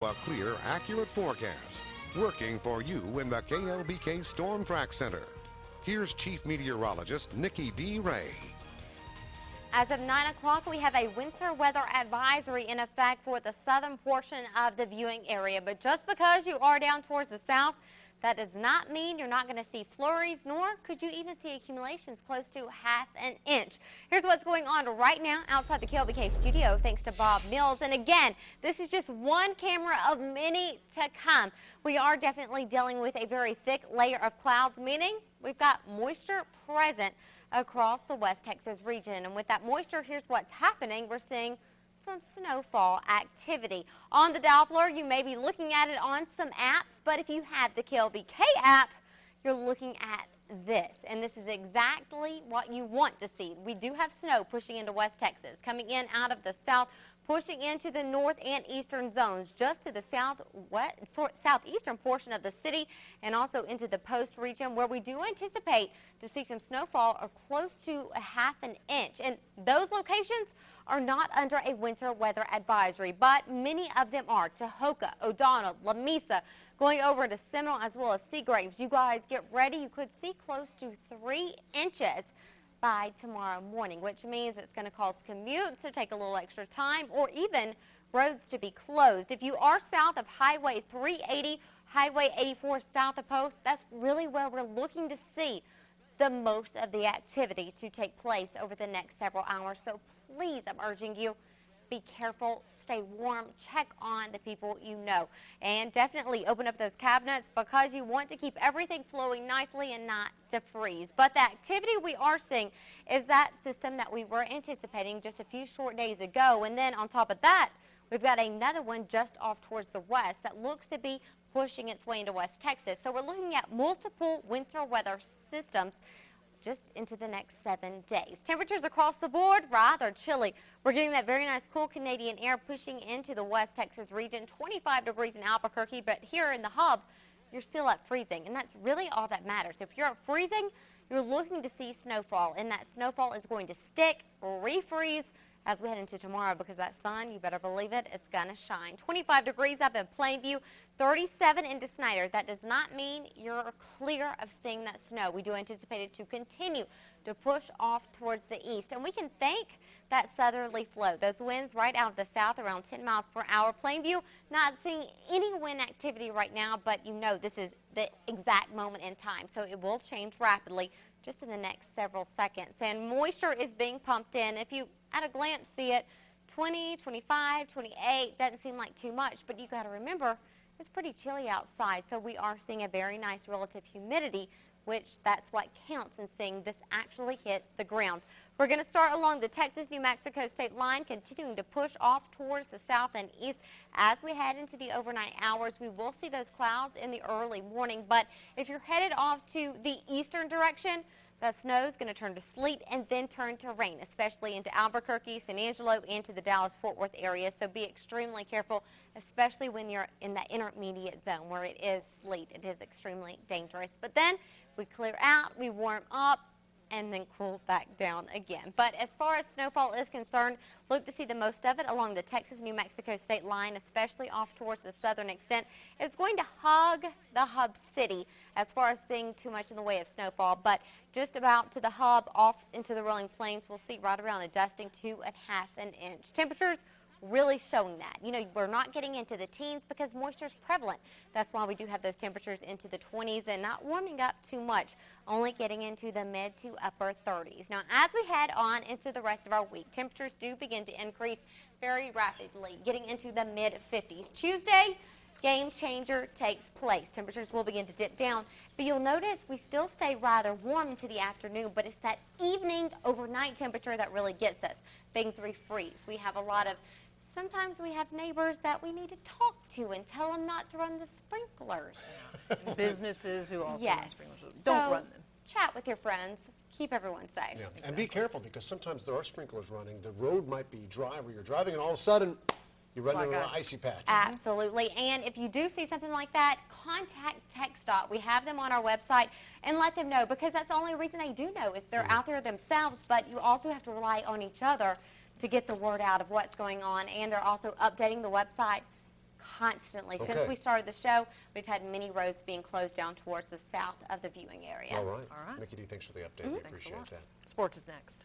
A clear, accurate forecast, working for you in the KLBK Storm Track Center. Here's Chief Meteorologist Nikki-Dee. As of 9 o'clock, we have a winter weather advisory in effect for the southern portion of the viewing area. But just because you are down towards the south, that does not mean you're not going to see flurries, nor could you even see accumulations close to ½ an inch. Here's what's going on right now outside the KLBK studio, thanks to Bob Mills. And again, this is just one camera of many to come. We are definitely dealing with a very thick layer of clouds, meaning we've got moisture present across the West Texas region. And with that moisture, here's what's happening. We're seeing some snowfall activity. On the Doppler, you may be looking at it on some apps, but if you have the KLBK app, you're looking at this, and this is exactly what you want to see. We do have snow pushing into West Texas, coming in out of the south, pushing into the north and eastern zones, just to the southeastern portion of the city, and also into the Post region, where we do anticipate to see some snowfall or close to ½ an inch. And those locations are not under a winter weather advisory, but many of them are. Tahoka, O'Donnell, Lamesa, going over to Seminole as well as Seagraves. You guys get ready. You could see close to 3 inches by tomorrow morning, which means it's going to cause commutes to take a little extra time or even roads to be closed. If you are south of Highway 380, Highway 84 south of Post, that's really where we're looking to see the most of the activity to take place over the next several hours. So please, I'm urging you, be careful, stay warm, check on the people you know, and definitely open up those cabinets because you want to keep everything flowing nicely and not to freeze. But the activity we are seeing is that system that we were anticipating just a few short days ago, and then on top of that, we've got another one just off towards the west that looks to be pushing its way into West Texas. So we're looking at multiple winter weather systems just into the next 7 days. Temperatures across the board rather chilly. We're getting that very nice cool Canadian air pushing into the West Texas region. 25 degrees in Albuquerque, but here in the hub, you're still at freezing, and that's really all that matters. If you're at freezing, you're looking to see snowfall, and that snowfall is going to stick, refreeze as we head into tomorrow, because that sun, you better believe it, it's going to shine. 25 degrees up in Plainview, 37 into Snyder. That does not mean you're clear of seeing that snow. We do anticipate it to continue to push off towards the east, and we can thank that southerly flow. Those winds right out of the south around 10 miles per hour. Plainview not seeing any wind activity right now, but you know this is the exact moment in time, so it will change rapidly just in the next several seconds. And moisture is being pumped in. If you at a glance see it, 20, 25, 28, doesn't seem like too much, but you got to remember it's pretty chilly outside, so we are seeing a very nice relative humidity, which that's what counts in seeing this actually hit the ground. We're going to start along the Texas-New Mexico state line, continuing to push off towards the south and east. As we head into the overnight hours, we will see those clouds in the early morning, but if you're headed off to the eastern direction, that snow is going to turn to sleet and then turn to rain, especially into Albuquerque, San Angelo, and to the Dallas-Fort Worth area. So be extremely careful, especially when you're in that intermediate zone where it is sleet. It is extremely dangerous. But then we clear out, we warm up, and then cool back down again. But as far as snowfall is concerned, look to see the most of it along the Texas-New Mexico state line, especially off towards the southern extent. It's going to hug the hub city as far as seeing too much in the way of snowfall, but just about to the hub off into the rolling plains, we'll see right around a dusting to ½ an inch. Temperatures really showing that. You know, we're not getting into the teens because moisture is prevalent. That's why we do have those temperatures into the 20s and not warming up too much, only getting into the mid to upper 30s. Now, as we head on into the rest of our week, temperatures do begin to increase very rapidly, getting into the mid 50s. Tuesday, game changer takes place. Temperatures will begin to dip down, but you'll notice we still stay rather warm into the afternoon, but it's that evening overnight temperature that really gets us. Things refreeze. We have a lot of sometimes we have neighbors that we need to talk to and tell them not to run the sprinklers. Businesses who also run sprinklers. So Don't run them. Chat with your friends. Keep everyone safe. Yeah. Exactly. And be careful, because sometimes there are sprinklers running. The road might be dry where you're driving, and all of a sudden you run into an icy patch. Absolutely. And if you do see something like that, contact TxDOT. We have them on our website, and let them know, because that's the only reason they do know is they're out there themselves, but you also have to rely on each other to get the word out of what's going on, and they're also updating the website constantly. Okay. Since we started the show, we've had many roads being closed down towards the south of the viewing area. All right. All right. Nikki-Dee, thanks for the update. We Thanks a appreciate lot. that. Sports is next.